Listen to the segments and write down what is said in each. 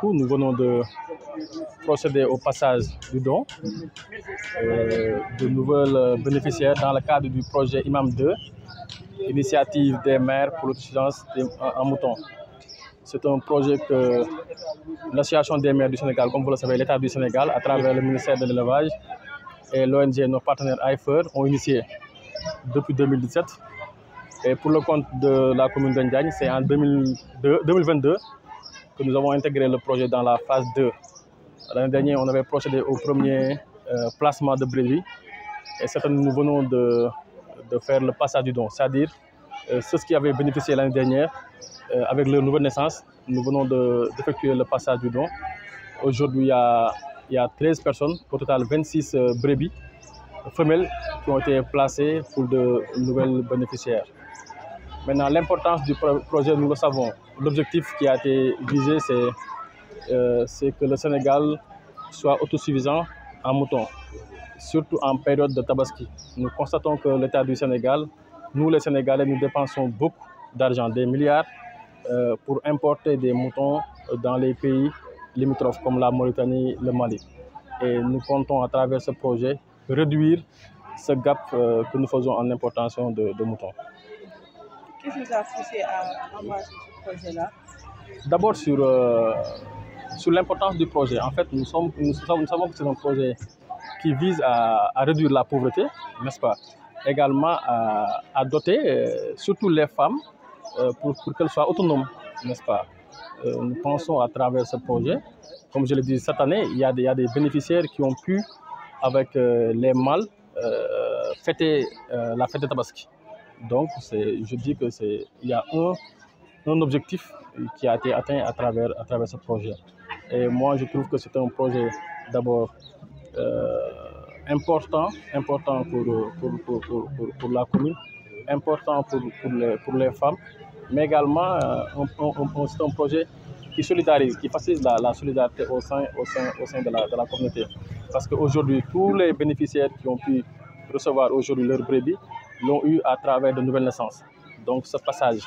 Nous venons de procéder au passage du don de nouvelles bénéficiaires dans le cadre du projet IMAM 2, initiative des maires pour l'autosuffisance en moutons. C'est un projet que l'Association des maires du Sénégal, comme vous le savez, l'État du Sénégal, à travers le ministère de l'Élevage et l'ONG, nos partenaires AIFER, ont initié depuis 2017. Et pour le compte de la commune de Ndiagne, c'est en 2022 que nous avons intégré le projet dans la phase 2. L'année dernière, on avait procédé au premier placement de brebis. Et cette année, nous venons de faire le passage du don. C'est-à-dire, ceux qui avaient bénéficié l'année dernière, avec leur nouvelle naissance, nous venons d'effectuer le passage du don. Aujourd'hui, il y a 13 personnes, au total 26 brebis femelles qui ont été placées pour de nouvelles bénéficiaires. Maintenant, l'importance du projet, nous le savons. L'objectif qui a été visé, c'est que le Sénégal soit autosuffisant en moutons, surtout en période de tabaski. Nous constatons que l'État du Sénégal, nous les Sénégalais, nous dépensons beaucoup d'argent, des milliards, pour importer des moutons dans les pays limitrophes comme la Mauritanie, le Mali. Et nous comptons à travers ce projet réduire ce gap que nous faisons en importation de moutons. Qu'est-ce qui vous a poussé à embrasser ce projet-là? D'abord sur l'importance du projet. En fait, nous savons que c'est un projet qui vise à réduire la pauvreté, n'est-ce pas? Également à doter surtout les femmes pour qu'elles soient autonomes, n'est-ce pas? Nous pensons à travers ce projet, comme je l'ai dit cette année, il y a des bénéficiaires qui ont pu, avec les fêter la fête de Tabaski. Donc, je dis qu'il y a un objectif qui a été atteint à travers ce projet. Et moi, je trouve que c'est un projet d'abord important pour la commune, important pour les femmes, mais également c'est un projet qui solidarise, qui facilite la solidarité au sein de la communauté. Parce qu'aujourd'hui, tous les bénéficiaires qui ont pu recevoir aujourd'hui leur brebis l'ont eu à travers de nouvelles naissances. Donc ce passage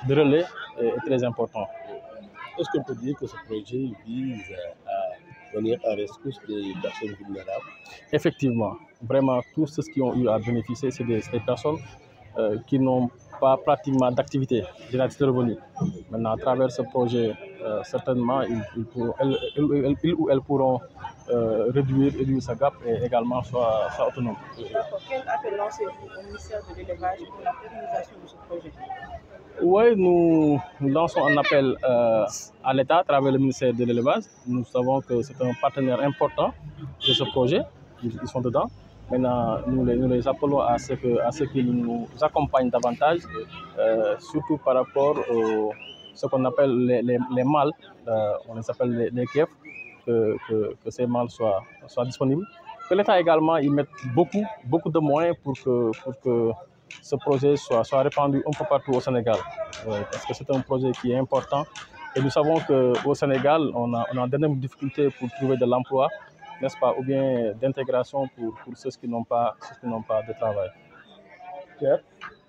de relais est très important. Est-ce qu'on peut dire que ce projet vise à venir en rescousse des personnes vulnérables? Effectivement, vraiment tous ceux qui ont eu à bénéficier, c'est des personnes qui n'ont pas pratiquement d'activité, de revenus. Maintenant, à travers ce projet, certainement, ils ou elles pourront réduire ce gap et également soit autonomes. Quel appel lancez-vous au ministère de l'Élevage pour la pérennisation de ce projet? Oui, nous lançons un appel à l'État à travers le ministère de l'Élevage. Nous savons que c'est un partenaire important de ce projet. Ils sont dedans. Maintenant, nous les appelons à ce qu'ils nous accompagnent davantage, surtout par rapport à ce qu'on appelle les mâles, on les appelle les KEF, que ces mâles soient disponibles. Que l'État également y mette beaucoup de moyens pour que ce projet soit répandu un peu partout au Sénégal. Parce que c'est un projet qui est important. Et nous savons qu'au Sénégal, on a d'énormes difficultés pour trouver de l'emploi, n'est-ce pas, ou bien d'intégration pour ceux qui n'ont pas de travail.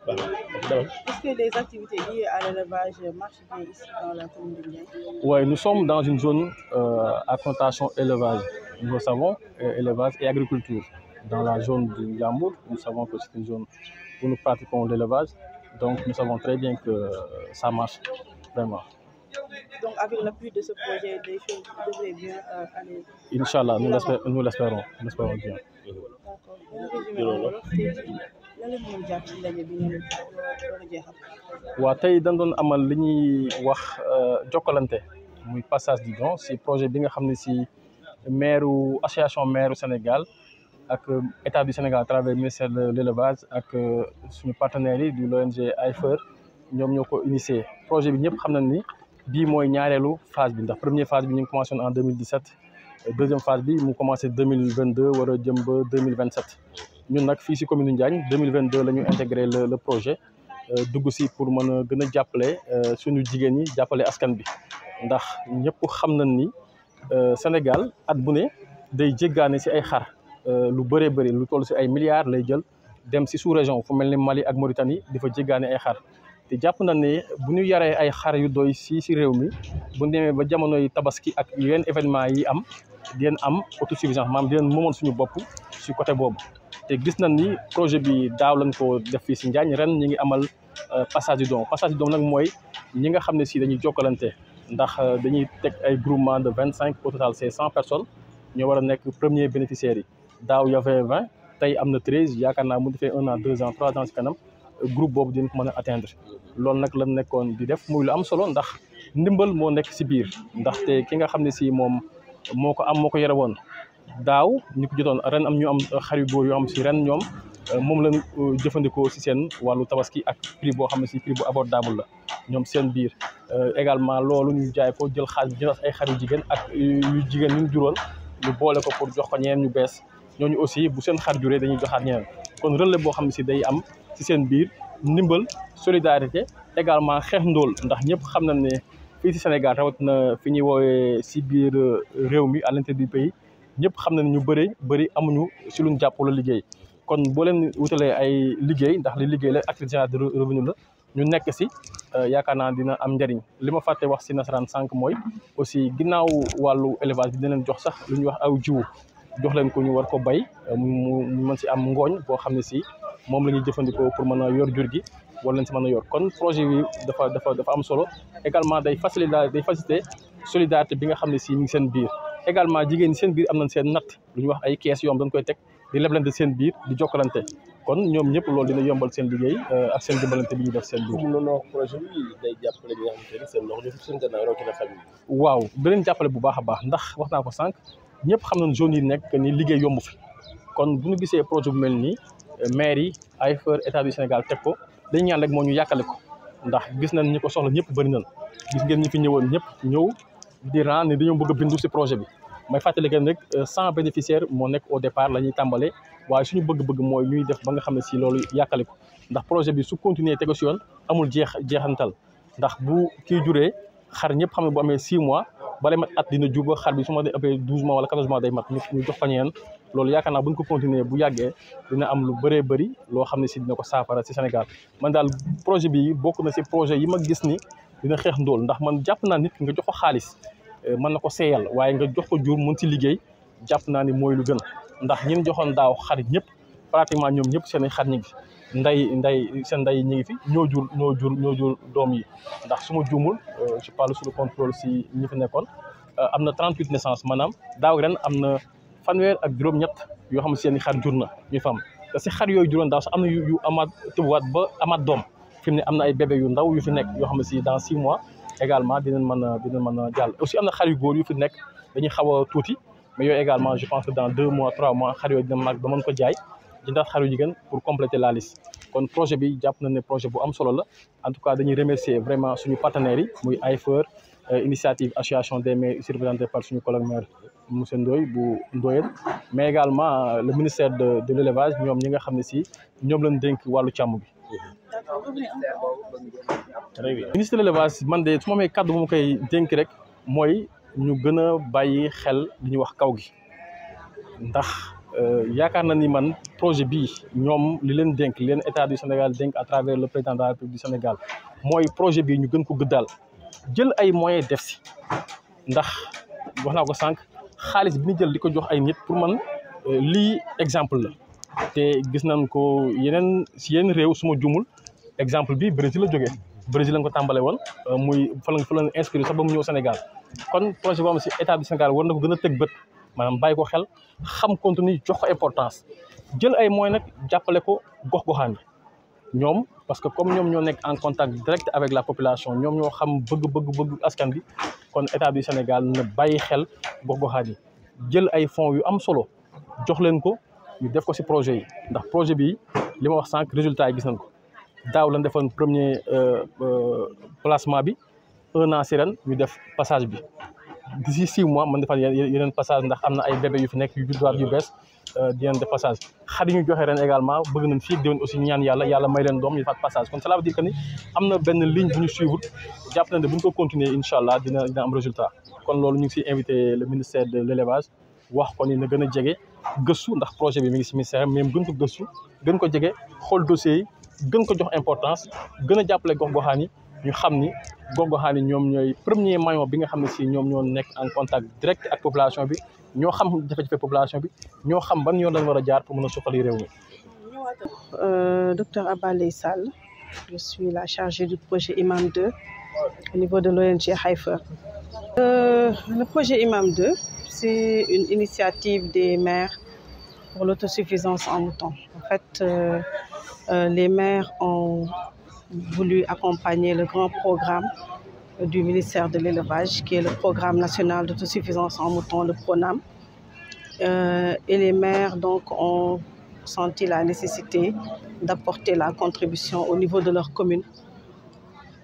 Est-ce que les activités liées à l'élevage marchent bien ici dans la commune de Ndiagne? Oui, nous sommes dans une zone à connotation élevage. Nous le savons, élevage et agriculture. Dans la zone du Yamour, nous savons que c'est une zone où nous pratiquons l'élevage. Donc nous savons très bien que ça marche vraiment. Donc avec l'appui de ce projet, les choses devraient bien aller. Inch'Allah, nous l'espérons bien. Wa tay dañ doon amal li ñuy wax jokkalante muy passage du don si projet bi nga xam ne si association maire Sénégal ak État du Sénégal à travers le ministère de l'Élevage ak suñu partenaires yi du l'ONG AIFER ñoom ñoo ko initié. Projet bi ñëpp xam nañ ni bii mooy ñaareelu phase bi ndax première phase bi ñu ngi commencé en 2017 deuxième phase bi mu commencé 2022 war a jëm ba 2027. ñun nag fii si commune Ndiagne 2022 la ñu intégré le projet dugg si pour mën a gën a jàppale suñu jigéen ñi jàppale askan bi ndax ñëpp xam nañ ni Sénégal at bu ne day jéggaane si ay xar lu bëree bëri lu toll si ay milliards lay jël dem si sous-région fu mel ni Mali ak Mauritanie di fa jéggaane ay xar te jàpp na ne bu ñu yaree ay xar yu doy si réew mi bu ñu demee ba jamonoy tabaski ak yeneen événement yi am dinañ am autosuffisance maanaam dinañ moomal suñu bopp si côté boobu. te gis nañ ni projet bi daaw lañ ko def fii si Njaañ ren ñi ngi amal passage du don nag mooy ñi nga xam ne si dañuy jokkalante ndax dañuy teg ay groupement de 25 au total c'est 100 personnes ñoo war a nekk premier bénéficiaires yi daaw y avait 20 tey am na 13 yaakaar naa mu defee 1 an 2 ans 3 ans si kanam groupe boobu dinañ ko mën a atteindre loolu nag lañ nekkoon di def muy lu am solo ndax ndimbal moo nekk si biir ndaxte ki nga xam ne si moom moo ko yore woon daaw ñu ko jotoon ren am ñu am xar yu góor yoo xam si ren ñoom moom lañ jëfandikoo si seen wàllu tabaski ak prix boo xam ne si prix bu abordable la ñoom seen biir également loolu ñu jaay ko jël xaalis bi jënd ay xar yu jigéen ak yu jigéen ñu juróon ñu boole ko pour jox ko ñeneen ñu bees ñooñu aussi bu seen xar juree dañuy joxaat ñeneen kon relais boo xam ne si day am si seen biir ndimbal solidarité également xeex ndóol ndax ñëpp xam nañ ne fii si Sénégal rawatina fi ñuy woowee si biir réew mi à l'intérieur du pays ñëpp xam nañ ñu bëri amuñu si luñ jàpp wala liggéey kon boo leen wutalee ay liggéey ndax li liggéey la activité générale de revenu la ñu nekk si yaakaar naa dina am njëriñ li ma fàtte wax si nasaraan sànq mooy aussi ginnaaw wàllu élevage bi dina leen jox sax lu ñuy wax aw jiwu jox leen ko ñu war ko bay mu mën si am ngooñ boo xam ne si moom la ñuy jëfandikoo pour mën a yor jur gi war leen si mën a yor kon projet bi dafa am solo également day faciliter solidarité bi nga xam ne si mi ngi seen biir également jigéen ñi seen biir am nañ seen natt lu ñuy wax ay kees yoom dañ koy teg di leblante seen biir di jokkalante kon ñoom ñëpp loolu dina yombal seen liggéey ak seen dimbalante bi ñu def seen biir. noonu projet bi day jàppale ñi nga xamante ne seen loxo seen gannaaw rawatina famille. waaw dinañ jàppale bu baax a baax ndax wax naa ko sànq ñëpp xam nañ zone yi nekk ni liggéey yomb fi kon bu ñu gisee projet bu mel nii maire yi AIFR état du Sénégal teg ko dañu ñaan rek moo ñu yàkkale ko ndax gis nañ ñi ko soxla ñëpp bëri nañ gis ngeen ñi fi ñëwoon ñëpp ñëw di ran ne dañoo bëgg a bindu si projet bi may fàttali kenn rek 100 bénéficiaires moo nekk au départ la ñuy tàmbalee waaye suñu bëgg-bëgg mooy ñuy def ba nga xam ne si loolu yàkkale ko ndax projet bi su continuer tegu si yoon amul jeexantal ndax bu kii juree xar ñëpp xam ne bu amee 6 mois bala mat at dina juba xar bi su ma ëppee 12 mois wala 14 mois day mat ñu jox ko ñeneen loolu yaakaar naa bu ñu ko continuer bu yàggee dina am lu bëree bëri loo xam ne si dina ko saafara si Sénégal man daal projet bi bokk na si projet yi ma gis ni dina xeex ndóol ndax man jàpp naa nit nga jox ko xaalis mën na ko seeyal waaye nga jox ko jur mën si liggéey jàpp naa ni mooy lu gën ndax ñin joxoon daaw xar ñëpp pratiquement ñoom ñëpp seen xar ñi ngi fi seen nday ñi ngi fi ñoo jur doom yi ndax su ma juumul je parle sous le contrôle si ñi fi nekkoon am na 38 naissances maanaam daaw ren am na fanweer ak juróom-ñett yoo xam ne seen i xar jur na ñu fam te si xar yooyu juróon daaw sax am na yu amaat tëbuwaat ba amaat doom fi mu ne am na ay bébé yu ndaw yu fi nekk yoo xam ne si dans 6 mois également dinañ mën a jàll aussi am na xar yu góor yu fi nekk dañuy xaw a tuuti mais yooyu également je pense que dans 2 mois 3 mois xar yooyu dina mag ba mën ko jaay jëndaat xar yu jigéen pour compléter la liste kon projet bi jàpp na ne projet bu am solo la en tout cas dañuy remercier vraiment suñu partenaires yi muy AIFR initiative association des maires ici représentée par suñu collègue maire monsieur Ndoye bu Ndoyeen mais également le ministère de l'élevage ñoom ñi nga xam ne si ñoom lañ dénk wàllu càmm bi. ministre de l'élevage man de su ma amee kàddu bu ma koy dénk rek mooy ñu gën a bàyyi xel li ñuy wax kaw gi ndax yaakaar na ni man projet bii ñoom li leen dénk leen état du Sénégal dénk à travers le président de la République du Sénégal mooy projet bii ñu gën ko gëddaal jël ay moyens def si ndax wax naa ko sànq xaalis bi ñu jël di ko jox ay nit pour man lii exemple la te gis nañ ko si yeneen réew su ma jumul exemple bi Brésil la jógee Brésil lañ ko tàmbale woon muy fa la inspiré sax ba mu ñëw Sénégal kon projet boo xam si état du Sénégal war na ko gën a tëg bët maanaam bàyyi ko xel xam contenu jox ko importance jël ay moyens nag jàppale ko gox-goxaan yi ñoom parce que comme ñoom ñoo nekk en contact direct avec la population ñoom ñoo xam bëgg askan bi kon état du Sénégal na bàyyi xel gox-goxaan yi jël ay fonds yu am solo jox leen ko ñu def ko ci projet yi ndax projet bi li ma wax sànq résultat yi gis nañ ko daaw lañ defoon premier placement bi 1 an si ren ñu def passage bi d'ici 6 mois man defal yeneen passage ndax am na ay bébé yu fi nekk yu judduwaat yu bees di leen def passage xar yi ñu joxe ren également bëgg nañ fii déwén aussi ñaan yàlla may leen doom ñu defaat passage kon cela veut dire que ni am na benn ligne bu ñu suivre jàpp nañ ne bu ñu ko continuer incha allah dina am résultat kon loolu ñu ngi siy invité le ministère de l'élevage wax ko ni na gën a jege gëstu ndax projet bi mi ngi si ministère même gën ko gëstu gën ko jege xool dossiers yi gën ko jox importance gën a jàppale gox-goxaan yi ñu xam ni gox-goxaan yi ñoom ñooy premier maillon bi nga xam ne si ñoom ñoo nekk en contact direct ak population bi ñoo xam jafe-jafe population bi ñoo xam ban yoon lañ war a jaar pour mën a suqali réew mi. Docteur Abba Leye Sall, je suis la chargée du projet IMAM 2 au niveau de l'ONG Heifer. Le projet IMAM 2, c'est une initiative des maires pour l'autosuffisance en moutons. En fait, les maires ont voulu accompagner le grand programme du ministère de l'élevage, qui est le programme national d'autosuffisance en moutons, le PRONAM. Et les maires donc ont senti la nécessité d'apporter la contribution au niveau de leur commune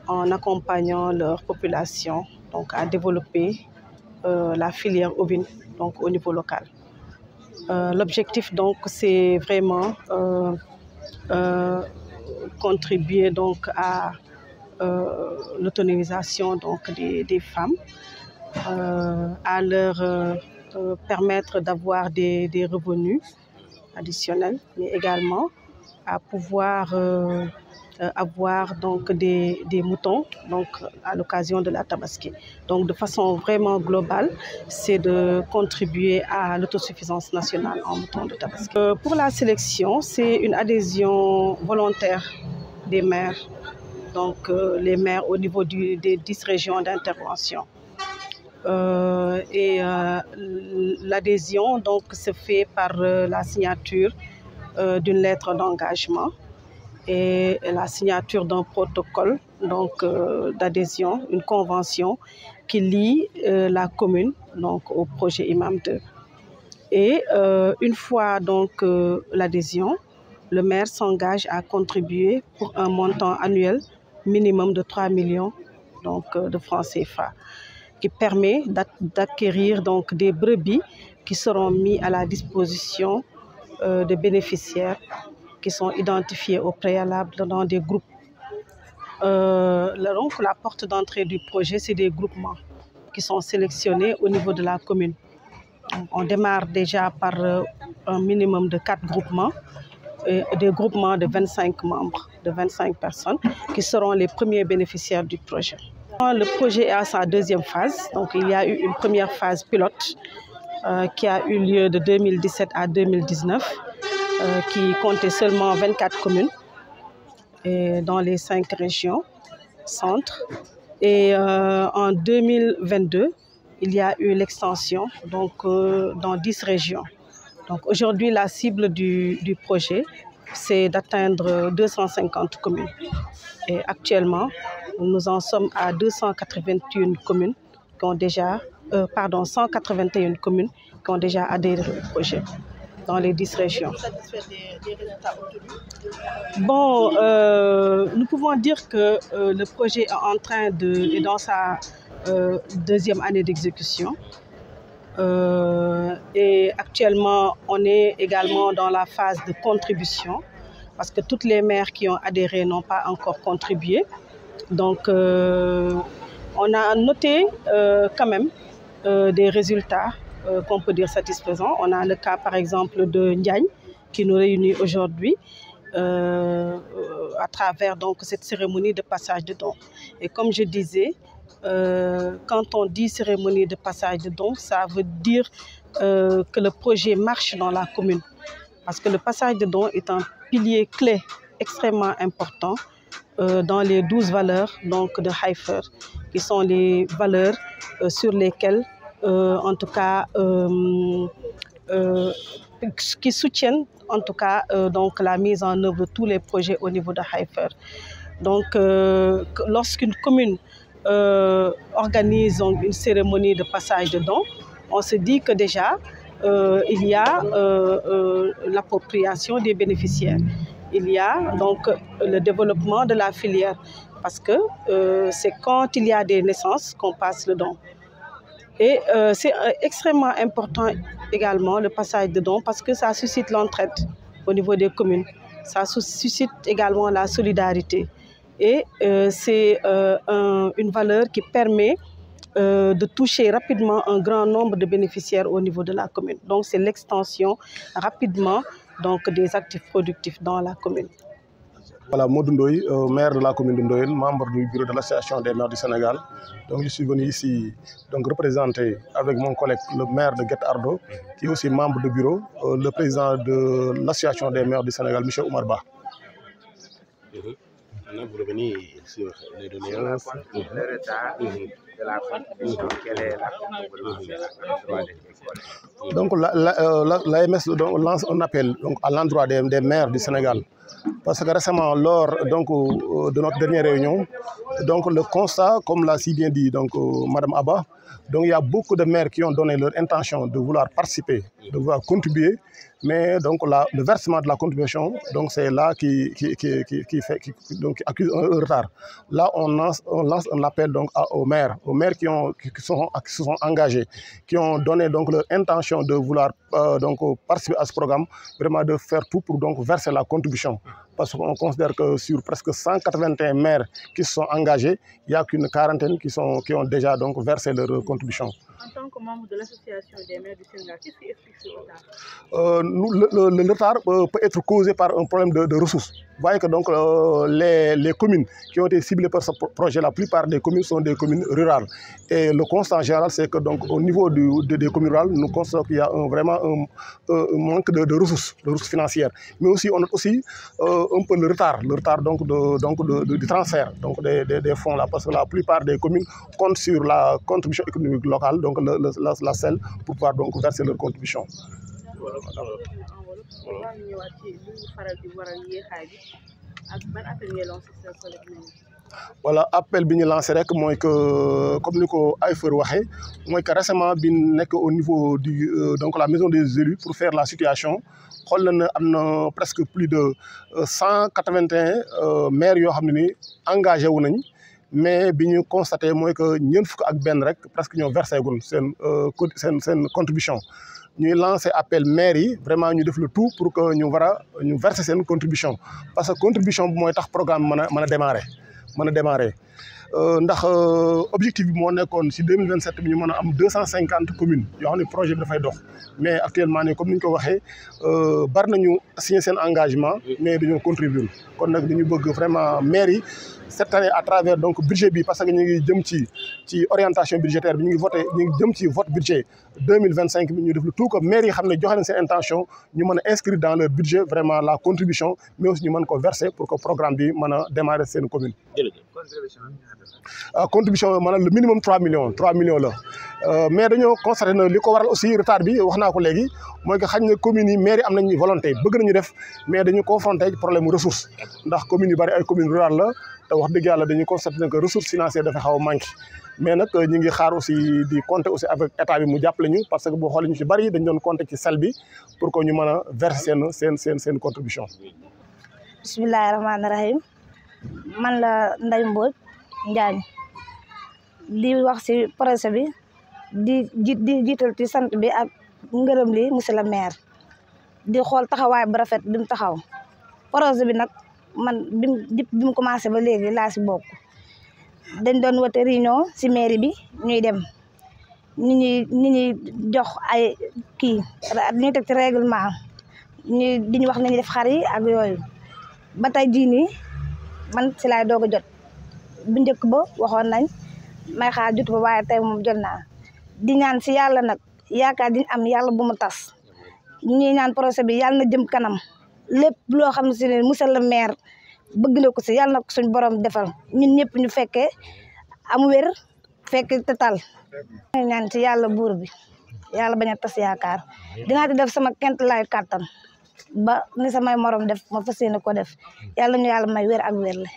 en accompagnant leur population donc, à développer la filière ovine donc, au niveau local. L'objectif donc c'est vraiment contribuer donc à l'autonomisation donc des femmes, à leur permettre d'avoir des revenus additionnels, mais également à pouvoir avoir donc des moutons donc à l'occasion de la Tabaski. Donc de façon vraiment globale, c'est de contribuer à l'autosuffisance nationale en moutons de Tabaski. Pour la sélection, c'est une adhésion volontaire des maires, donc les maires au niveau des 10 régions d'intervention. L'adhésion donc se fait par la signature d'une lettre d'engagement et la signature d'un protocole donc d'adhésion, une convention qui lie la commune donc au projet IMAM 2. Et une fois donc l'adhésion, le maire s'engage à contribuer pour un montant annuel minimum de 3 millions donc, de francs CFA, qui permet d'acquérir donc des brebis qui seront mis à la disposition des bénéficiaires qui sont identifiés au préalable dans des groupes. Donc, la porte d'entrée du projet, c'est des groupements qui sont sélectionnés au niveau de la commune. On démarre déjà par un minimum de 4 groupements, des groupements de 25 membres, de 25 personnes, qui seront les premiers bénéficiaires du projet. Le projet est à sa deuxième phase. Donc, il y a eu une première phase pilote qui a eu lieu de 2017 à 2019, qui comptait seulement 24 communes et dans les 5 régions centres. Et en 2022, il y a eu l'extension dans 10 régions. Donc aujourd'hui, la cible du projet, c'est d'atteindre 250 communes. Et actuellement, nous en sommes à 281 communes qui ont déjà, 181 communes qui ont déjà adhéré au projet dans les 10 régions. Vous êtes satisfait des résultats obtenus? Bon, nous pouvons dire que le projet est dans sa deuxième année d'exécution. Et actuellement, on est également dans la phase de contribution parce que toutes les maires qui ont adhéré n'ont pas encore contribué. Donc, on a noté quand même des résultats qu'on peut dire satisfaisants. On a le cas, par exemple, de Ndiagne qui nous réunit aujourd'hui à travers donc, cette cérémonie de passage de dons. Et comme je disais, quand on dit cérémonie de passage de dons, ça veut dire que le projet marche dans la commune. Parce que le passage de dons est un pilier clé extrêmement important dans les 12 valeurs donc, de Heifer, qui sont les valeurs sur lesquelles, en tout cas, qui soutiennent en tout cas donc, la mise en œuvre de tous les projets au niveau de Heifer. Donc, lorsqu'une commune organise une cérémonie de passage de dons, on se dit que déjà, il y a l'appropriation des bénéficiaires. Il y a donc le développement de la filière, parce que c'est quand il y a des naissances qu'on passe le don. Et c'est extrêmement important également le passage de dons, parce que ça suscite l'entraide au niveau des communes. Ça suscite également la solidarité. Et c'est une valeur qui permet de toucher rapidement un grand nombre de bénéficiaires au niveau de la commune. Donc c'est l'extension rapidement donc, des actifs productifs dans la commune. Voilà, Modou Ndoye, maire de la commune de Ndoyen, membre du bureau de l'association des maires du Sénégal. Donc je suis venu ici donc représenter avec mon collègue le maire de Guet Ardo, qui est aussi membre du bureau, le président de l'association des maires du Sénégal, M. Oumar Ba. Maintenant, vous revenez sur les données. Le retard de la contribution, quelle est la contribution des Donc l'AMS lance un appel donc, à l'endroit des maires du Sénégal. Parce que récemment, lors donc, de notre dernière réunion, donc, le constat, comme l'a si bien dit donc, Mme Abba, donc, il y a beaucoup de maires qui ont donné leur intention de vouloir participer, de vouloir contribuer, mais donc, le versement de la contribution, c'est là qui accuse un retard. Là, on lance un appel donc, aux maires qui se sont engagés, qui ont donné donc, leur intention de vouloir donc, participer à ce programme, vraiment de faire tout pour donc, verser la contribution. Parce qu'on considère que sur presque 181 maires qui se sont engagés, il n'y a qu'une quarantaine qui ont déjà donc, versé leur contribution. En tant que membre de l'association des maires du Sénégal, qu'est-ce qui explique ce retard? Le retard peut être causé par un problème de ressources. Vous voyez que donc, les communes qui ont été ciblées par ce projet, la plupart des communes sont des communes rurales. Et le constat général, c'est que donc, au niveau des communes rurales, nous constatons qu'il y a vraiment un manque de ressources financières. Mais aussi, on a aussi un peu le retard donc, du transfert donc, des fonds là, parce que la plupart des communes comptent sur la contribution économique locale, donc la CEL, pour pouvoir donc, verser leur contribution. Voilà, appel bi ñu lancé rek mooy que comme ni ko Ayfer waxee mooy que récemment bi nekk au niveau du donc la maison des élus pour faire la situation xool na am na presque plus de 181 maires yoo xam ne ni engagé wu nañ mais bi ñu constaté mooy que ñeent fukk ak benn rek presque ñoo versé gun seen contribution. ñuy lancé appel maires yi vraiment ñu def le tout pour que ñu ñu verser seen contribution parce que contribution bi mooy tax programme mën a démarrer ndax objectif bi moo nekkoon si 2027 bi ñu mën a am 250 communes yoo xam ne projet bi dafay dox mais actuellement nii comme ni ñu ko waxee bari nañu signé seen engagement mais dañoo contribuer kon nag dañu bëgg vraiment maires yi cette année à travers donc budget bi parce que ñu ngi jëm ci orientation budgétaire bi ñu ngi jëm ci vote budget 2025 bi ñu def le tout que maires yi xam ne joxe nañ seen intention ñu mën a inscrire dans leur budget vraiment la contribution mais aussi ñu mën ko verser pour que programme bi mën a démarrer seen commune. Contribution maanaam le minimum 3 millions la mais dañoo constaté na li ko waral aussi retard bi wax naa ko léegi mooy que xañ na communes yi maires yi am nañu volonté bëgg nañu def mais dañu confronté problème ressource ndax communes yu bari ay communes rurales la te wax dëgg yàlla dañuy constaté que ressources financières dafa xaw a manqué mais nag ñu ngi xaar aussi di compter aussi avec état bi mu jàppale ñu parce que boo xoolee ñu ci bari dañu doon compter ci sel bi pour que ñu mën a verser seen contribution. Bismillahi rahmaani rahim man la Ndeye Mbodj Njaañ di wax ci projet bi di jiital ci sant bi ak ngërëm li monsieur le maire di xool taxawaay bu rafet bi mu taxaw projet bi nag man bi mu commencé ba léegi laa ci bokk dañ doon wote réunion ci mairie bi ñuy dem nit ñi jox ay kii ñuy teg ci règlement di ñu wax nañu def xar yi ak yooyu ba tey jii nii man ci laay doog a jot bu njëkk ba waxoon nañ may xaar jot ba waaye tey moom jot naa di ñaan ci yàlla nag yaakaar diñ am yàlla bu mu tas ñuy ñaan projet bi yàlla na jëm kanam lépp loo xam ne si ne monsieur le maire bëgg na ko ci yàlla na ko suñ borom defal ñun ñëpp ñu fekkee am wér fekke total ñaan ci yàlla buur bi yàlla bañ a tas yaakaar dinaa ci def sama kent lay kàttan ba ni samay morom def ma fas yéene ko def yàlla ñu yàlla may wér ak wér le